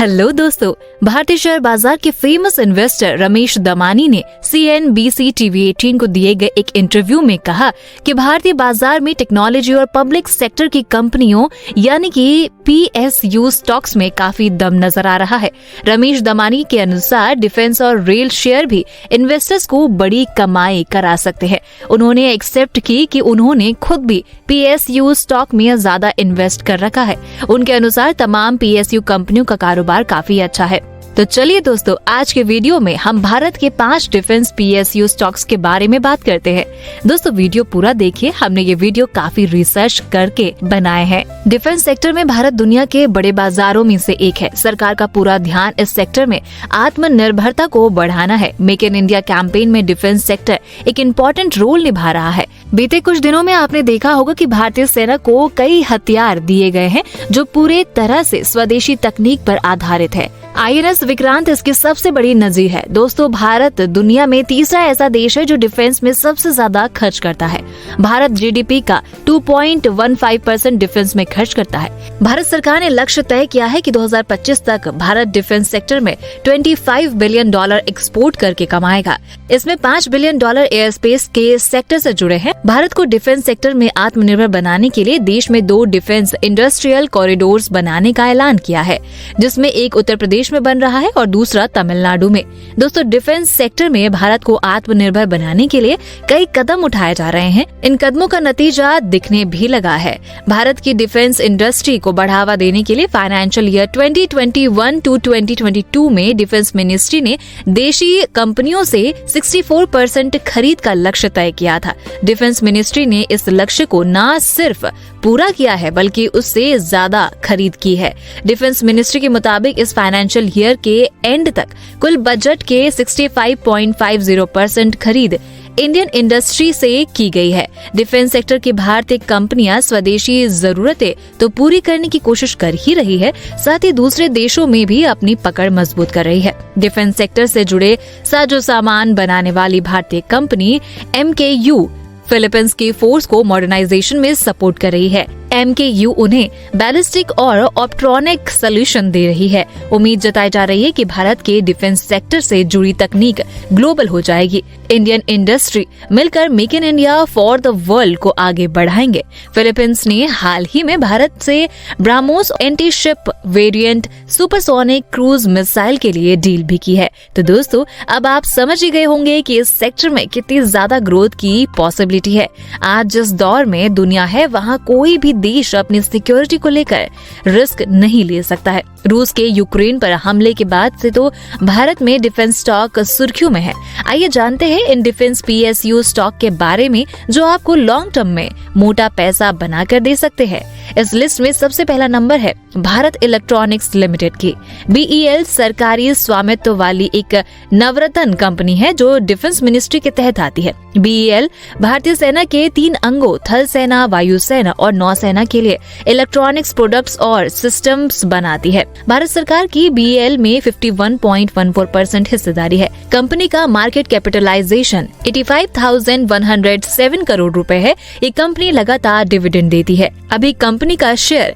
Hello दोस्तों, भारतीय share बाजार के फेमस इन्वेस्टर रमेश दमानी ने CNBC TV18 को दिए गए एक इंटरव्यू में कहा कि भारतीय बाजार में टेक्नोलॉजी और पब्लिक सेक्टर की कंपनियों यानी कि PSU स्टॉक्स में काफी दम नजर आ रहा है। रमेश दमानी के अनुसार डिफेंस और रेल शेयर भी इन्वेस्टर्स को बड़ी कमाई करा सकते हैं। उन्होंने एक्सेप्ट की कि उन्होंने खुद भी PSU स्टॉक में ज्यादा इन्वेस्ट कर रखा है। उनके अनुसार तमाम PSU कंपनियों का कारोबार काफी अच्छा है। तो चलिए दोस्तों, आज के वीडियो में हम भारत के 5 डिफेंस PSU स्टॉक्स के बारे में बात करते हैं। दोस्तों वीडियो पूरा देखिए, हमने ये वीडियो काफी रिसर्च करके बनाए हैं। डिफेंस सेक्टर में भारत दुनिया के बड़े बाजारों में से एक है। सरकार का पूरा ध्यान इस सेक्टर में आत्मनिर्भरता को बढ़ाना है। मेक इन इंडिया कैंपेन में डिफेंस सेक्टर एक इम्पोर्टेंट रोल निभा रहा है। बीते कुछ दिनों में आपने देखा होगा कि भारतीय सेना को कई हथियार दिए गए हैं जो पूरे तरह से स्वदेशी तकनीक पर आधारित है। INS विक्रांत इसकी सबसे बड़ी नजीर है। दोस्तों भारत दुनिया में तीसरा ऐसा देश है जो डिफेंस में सबसे ज्यादा खर्च करता है। भारत GDP का 2.15% डिफेंस में खर्च करता है। भारत सरकार ने लक्ष्य तय किया है कि 2025 तक भारत डिफेंस सेक्टर में $25 बिलियन एक्सपोर्ट करके कमाएगा। इसमें $5 बिलियन एयर स्पेस के सेक्टर से जुड़े हैं। भारत को डिफेंस सेक्टर में आत्मनिर्भर बनाने के लिए देश में 2 डिफेंस इंडस्ट्रियल कॉरिडोर्स बनाने का ऐलान किया है, जिसमें एक उत्तर प्रदेश में बन रहा है और दूसरा तमिलनाडु में। दोस्तों डिफेंस सेक्टर में भारत को आत्मनिर्भर बनाने के लिए कई कदम उठाए जा रहे हैं। इन कदमों का नतीजा दिखने भी लगा है। भारत की डिफेंस इंडस्ट्री को बढ़ावा देने के लिए फाइनेंशियल ईयर 2021 टू 2022 में डिफेंस मिनिस्ट्री ने देशी कंपनियों से 64% खरीद का लक्ष्य तय किया था। डिफेंस मिनिस्ट्री ने इस लक्ष्य को न सिर्फ पूरा किया है बल्कि उससे ज्यादा खरीद की है। डिफेंस मिनिस्ट्री के मुताबिक इस फाइनेंशियल ईयर के एंड तक कुल बजट के 65.50% खरीद इंडियन इंडस्ट्री से की गई है। डिफेंस सेक्टर की भारतीय कंपनियां स्वदेशी जरूरतें तो पूरी करने की कोशिश कर ही रही है, साथ ही दूसरे देशों में भी अपनी पकड़ मजबूत कर रही है। डिफेंस सेक्टर से जुड़े साजो सामान बनाने वाली भारतीय कंपनी MKU फिलीपींस की फोर्स को मॉडर्नाइजेशन में सपोर्ट कर रही है। MKU उन्हें बैलिस्टिक और ऑप्ट्रॉनिक सोल्यूशन दे रही है। उम्मीद जताई जा रही है कि भारत के डिफेंस सेक्टर से जुड़ी तकनीक ग्लोबल हो जाएगी। इंडियन इंडस्ट्री मिलकर make in India for the world को आगे बढ़ाएंगे। फिलीपींस ने हाल ही में भारत से BrahMos anti ship variant supersonic cruise missile के लिए डील भी की है। तो दोस्तों अब आप समझ ही गए होंगे कि इस सेक्टर में कितनी ज्यादा ग्रोथ की पॉसिबिलिटी है। आज जिस दौर में दुनिया है वहाँ कोई भी देश अपनी सिक्योरिटी को लेकर रिस्क नहीं ले सकता है। रूस के यूक्रेन पर हमले के बाद से तो भारत में डिफेंस स्टॉक सुर्खियों में है। आइए जानते हैं इन डिफेंस PSU स्टॉक के बारे में जो आपको लॉन्ग टर्म में मोटा पैसा बनाकर दे सकते हैं। इस लिस्ट में सबसे पहला नंबर है भारत इलेक्ट्रॉनिक्स लिमिटेड की। BEL सरकारी स्वामित्व वाली एक नवरत्न कंपनी है जो डिफेंस मिनिस्ट्री के तहत आती है। BEL भारतीय सेना के 3 अंगों थल सेना, वायु सेना और नौसेना के लिए इलेक्ट्रॉनिक्स प्रोडक्ट्स और सिस्टम्स बनाती है। भारत सरकार की BEL में 51.14% हिस्सेदारी है। कंपनी का मार्केट कैपिटलाइजेशन 85,107 करोड़ रुपए है। ये कंपनी लगातार डिविडेंड देती है। अभी कंपनी का शेयर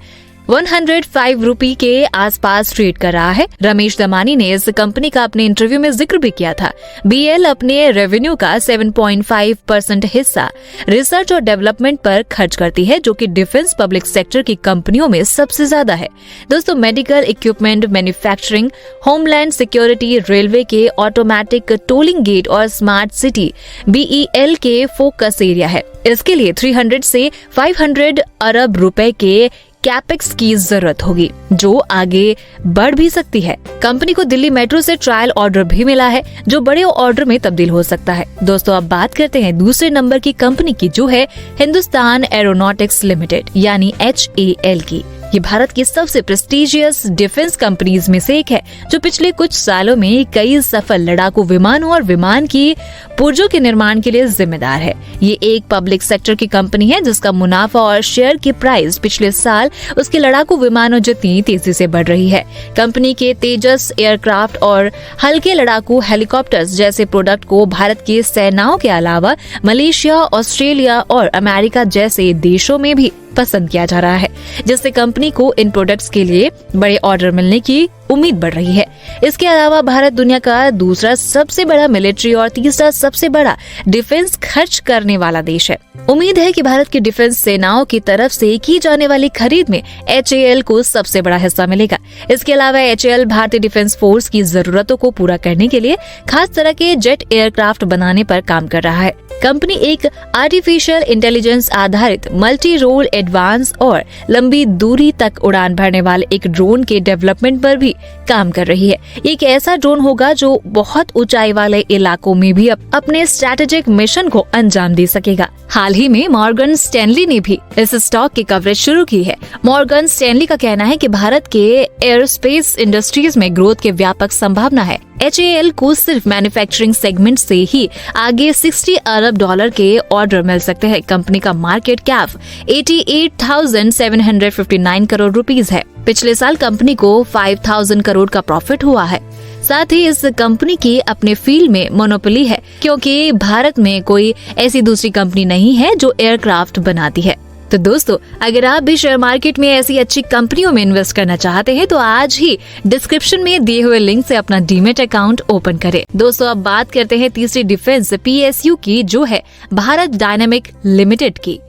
105 रुपए के आसपास ट्रेड कर रहा है। रमेश दमानी ने इस कंपनी का अपने इंटरव्यू में जिक्र भी किया था। BEL अपने रेवेन्यू का 7.5% हिस्सा रिसर्च और डेवलपमेंट पर खर्च करती है, जो कि डिफेंस पब्लिक सेक्टर की कंपनियों में सबसे ज्यादा है। दोस्तों medical equipment manufacturing, homeland security, railway के ऑटोमेटिक टोलिंग गेट और स्मार्ट सिटी BEL के फोकस एरिया है। इसके लिए 300 से 500 अरब रुपए के कैपेक्स की जरूरत होगी, जो आगे बढ़ भी सकती है। कंपनी को दिल्ली मेट्रो से ट्रायल ऑर्डर भी मिला है, जो बड़े ऑर्डर में तब्दील हो सकता है। दोस्तों अब बात करते हैं दूसरे नंबर की कंपनी की, जो है हिंदुस्तान एरोनॉटिक्स लिमिटेड यानी HAL की। ये भारत की सबसे प्रेस्टिजियस डिफेंस कंपनीज में से एक है, जो पिछले कुछ सालों में कई सफल लड़ाकू विमानों और विमान की पुर्जों के निर्माण के लिए जिम्मेदार है। ये एक पब्लिक सेक्टर की कंपनी है जिसका मुनाफा और शेयर की प्राइस पिछले साल उसके लड़ाकू विमानों जितनी तेजी से बढ़ रही है। कंपनी के तेजस एयरक्राफ्ट और हल्के लड़ाकू हेलीकॉप्टर्स जैसे प्रोडक्ट को भारत की सेनाओं के अलावा मलेशिया, ऑस्ट्रेलिया और अमेरिका जैसे देशों में भी पसंद किया जा रहा है, जिससे कंपनी को इन प्रोडक्ट्स के लिए बड़े ऑर्डर मिलने की उम्मीद बढ़ रही है। इसके अलावा भारत दुनिया का दूसरा सबसे बड़ा मिलिट्री और तीसरा सबसे बड़ा डिफेंस खर्च करने वाला देश है। उम्मीद है कि भारत की डिफेंस सेनाओं की तरफ से की जाने वाली खरीद में HAL को सबसे बड़ा हिस्सा मिलेगा। इसके अलावा HAL भारतीय डिफेंस फोर्स की जरूरतों को पूरा करने के लिए खास तरह के जेट एयरक्राफ्ट बनाने पर काम कर रहा है। कंपनी एक आर्टिफिशियल इंटेलिजेंस आधारित मल्टी रोल एडवांस और लंबी दूरी तक उड़ान भरने वाले एक ड्रोन के डेवलपमेंट पर भी काम कर रही है। एक ऐसा ड्रोन होगा जो बहुत ऊंचाई वाले इलाकों में भी अपने स्ट्रैटेजिक मिशन को अंजाम दे सकेगा। हाल ही में मॉर्गन स्टैनली ने भी इस स्टॉक की कवरेज शुरू की है। मॉर्गन स्टैनली का कहना है कि भारत के एयरोस्पेस इंडस्ट्रीज में ग्रोथ के व्यापक संभावना है। HAL को सिर्फ मैन्युफैक्चरिंग सेगमेंट से ही आगे $60 अरब के ऑर्डर मिल सकते हैं। कंपनी का मार्केट कैप 88,759 करोड़ रुपीस है। पिछले साल कंपनी को 5,000 करोड़ का प्रॉफिट हुआ है। साथ ही इस कंपनी की अपने फील्ड में मोनोपोली है, क्योंकि भारत में कोई ऐसी दूसरी कंपनी नहीं है जो एयरक्राफ्ट बनाती है। तो दोस्तों, अगर आप भी शेयर मार्केट में ऐसी अच्छी कंपनियों में इन्वेस्ट करना चाहते हैं तो आज ही डिस्क्रिप्शन में दिए हुए लिंक से अपना डीमेट अकाउंट ओपन करें। दोस्तों, अब बात करते हैं तीसरी डिफेंस PSU की, जो है भारत डायनामिक लिमिटेड की।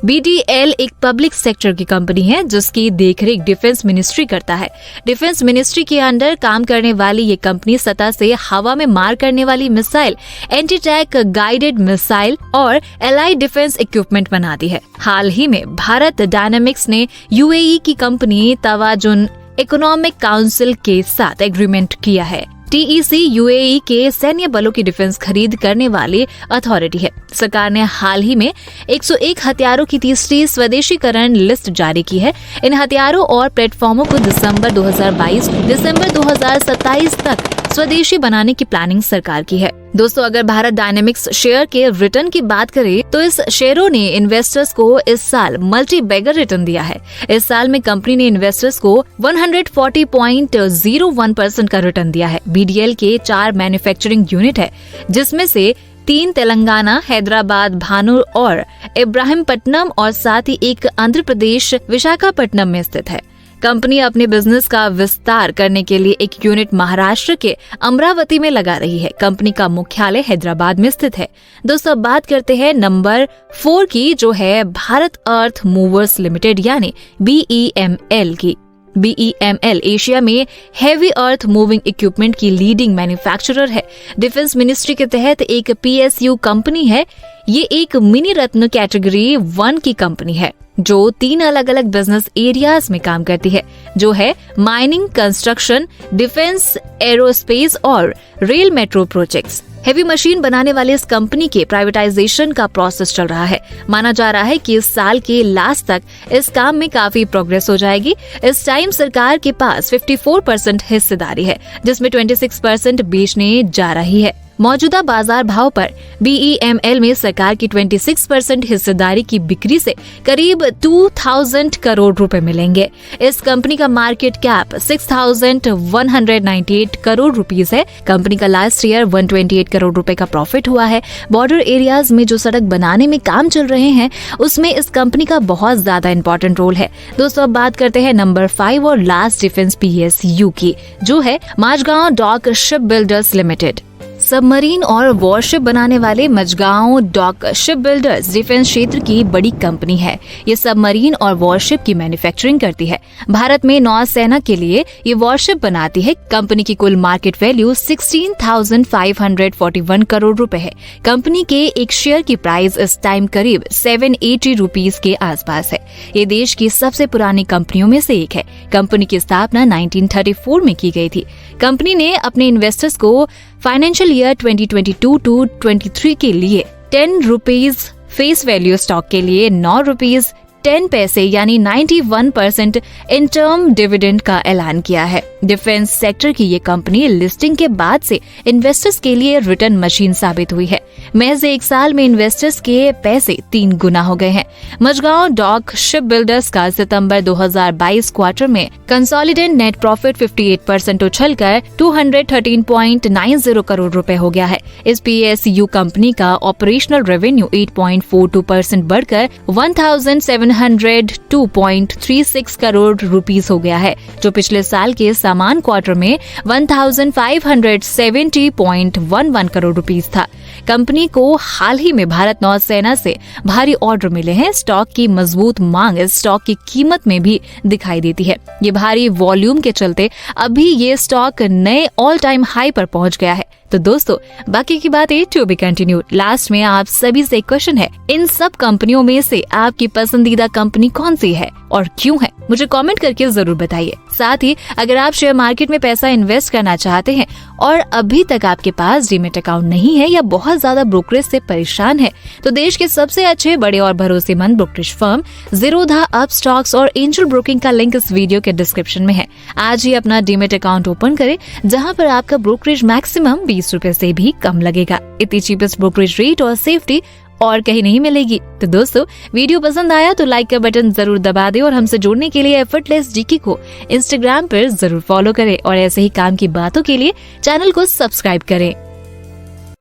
BDL एक पब्लिक सेक्टर की कंपनी है जिसकी देखरेख डिफेंस मिनिस्ट्री करता है। डिफेंस मिनिस्ट्री के अंडर काम करने वाली ये कंपनी सतह से हवा में मार करने वाली missile, anti tank guided missile और एलाइड डिफेंस इक्विपमेंट बनाती है। हाल ही में भारत डायनामिक्स ने UAE की कंपनी तवाजुन इकोनॉमिक काउंसिल के साथ एग्रीमेंट किया है। TEC UAE के सैन्य बलों की डिफेंस खरीद करने वाली अथॉरिटी है। सरकार ने हाल ही में 101 हथियारों की तीसरी स्वदेशीकरण लिस्ट जारी की है। इन हथियारों और प्लेटफॉर्मों को दिसंबर 2027 तक स्वदेशी बनाने की प्लानिंग सरकार की है। दोस्तों, अगर भारत डायनेमिक्स शेयर के रिटर्न की बात करें तो इस शेयरों ने इन्वेस्टर्स को इस साल मल्टी बैगर रिटर्न दिया है। इस साल में कंपनी ने इन्वेस्टर्स को 140.01% का रिटर्न दिया है। BDL के 4 मैन्युफैक्चरिंग यूनिट है, जिसमें से 3 तेलंगाना, हैदराबाद, भानूर और इब्राहिमपट्टनम और साथ ही एक आंध्र प्रदेश विशाखापट्टनम में स्थित है। कंपनी अपने बिजनेस का विस्तार करने के लिए एक यूनिट महाराष्ट्र के अमरावती में लगा रही है। कंपनी का मुख्यालय हैदराबाद में स्थित है। दोस्तों, बात करते हैं नंबर 4 की, जो है भारत अर्थ मूवर्स लिमिटेड यानी BEML की। BEML एशिया में हेवी अर्थ मूविंग इक्विपमेंट की लीडिंग मैन्युफैक्चरर है। डिफेंस मिनिस्ट्री के तहत एक PSU कंपनी है। ये एक मिनी रत्न कैटेगरी 1 की कंपनी है जो 3 अलग अलग बिजनेस एरियाज में काम करती है, जो है माइनिंग, कंस्ट्रक्शन, डिफेंस, एरोस्पेस और rail metro projects. Heavy machine बनाने वाले इस कंपनी के प्राइवेटाइजेशन का प्रोसेस चल रहा है। माना जा रहा है कि इस साल के लास्ट तक इस काम में काफी प्रोग्रेस हो जाएगी। इस टाइम सरकार के पास 54% हिस्सेदारी है, जिसमें 26% बेचने जा रही है। मौजूदा बाजार भाव पर BEML में सरकार की 26% हिस्सेदारी की बिक्री से करीब 2000 करोड़ रुपए मिलेंगे। इस कंपनी का मार्केट कैप 6198 करोड़ रुपीस है। कंपनी का लास्ट ईयर 128 करोड़ रुपए का प्रॉफिट हुआ है। बॉर्डर एरियाज में जो सड़क बनाने में काम चल रहे हैं, उसमें इस कंपनी का बहुत ज्यादा इंपॉर्टेंट रोल है। दोस्तों, अब बात करते हैं नंबर 5 और लास्ट डिफेंस PSU की, जो है Mazagon dock ship builders limited. Submarine और वॉरशिप बनाने वाले Mazagon dock ship builders defence क्षेत्र की बड़ी कंपनी है। ये सबमरीन और वॉरशिप की मैन्युफैक्चरिंग करती है। भारत में नौसेना के लिए ये वॉरशिप बनाती है। कंपनी की कुल मार्केट वैल्यू 16,541 करोड़ रुपए है। कंपनी के एक शेयर की प्राइस इस टाइम करीब 780 रुपीस के आसपास है। ये देश की सबसे पुरानी कंपनियों में से एक है। कंपनी की स्थापना 1934 में की गई थी। कंपनी ने अपने इन्वेस्टर्स को फाइनेंशियल ईयर 2022-23 के लिए 10 रुपीज फेस वैल्यू स्टॉक के लिए 9 रुपीज 10 पैसे यानी 91% इंटर्म डिविडेंड का ऐलान किया है। डिफेंस सेक्टर की ये कंपनी लिस्टिंग के बाद से इन्वेस्टर्स के लिए रिटर्न मशीन साबित हुई है। महज 1 साल में इन्वेस्टर्स के पैसे 3 गुना हो गए हैं। मझगांव डॉक शिप बिल्डर्स का सितंबर 2022 क्वार्टर में कंसोलिडेटेड नेट प्रॉफिट 58% उछलकर 213.90 करोड़ रुपए हो गया है। इस PSU कंपनी का ऑपरेशनल रेवेन्यू 8.42% बढ़कर 1,700 702.36 करोड़ रुपीस हो गया है, जो पिछले साल के समान क्वार्टर में 1570.11 करोड़ रुपीस था। कंपनी को हाल ही में भारत नौसेना से भारी ऑर्डर मिले हैं। स्टॉक की मजबूत मांग इस स्टॉक की कीमत में भी दिखाई देती है। ये भारी वॉल्यूम के चलते अभी ये स्टॉक नए ऑल टाइम हाई पर पहुंच गया है। तो दोस्तों, बाकी की बातें टू बी कंटिन्यूड। लास्ट में आप सभी से क्वेश्चन है, इन सब कंपनियों में से आपकी पसंदीदा कंपनी कौन सी है और क्यों है? मुझे कमेंट करके जरूर बताइए। साथ ही अगर आप शेयर मार्केट में पैसा इन्वेस्ट करना चाहते हैं और अभी तक आपके पास डीमैट अकाउंट नहीं है या बहुत ज्यादा ब्रोकरेज से परेशान है, तो देश के सबसे अच्छे, बड़े और भरोसेमंद ब्रोकरेज फर्म ज़ीरोधा, अपस्टॉक्स और एंजल ब्रोकिंग का लिंक इस वीडियो के डिस्क्रिप्शन में है। आज ही अपना डीमैट अकाउंट ओपन करें, जहां पर आपका ब्रोकरेज मैक्सिमम 20 रुपए से भी कम लगेगा। इतनी चीपेस्ट ब्रोकरेज रेट और सेफ्टी और कहीं नहीं मिलेगी। तो दोस्तों, वीडियो पसंद आया तो लाइक का बटन जरूर दबा दें और हमसे जुड़ने के लिए एफर्टलेस जीके को इंस्टाग्राम पर जरूर फॉलो करें और ऐसे ही काम की बातों के लिए चैनल को सब्सक्राइब करें।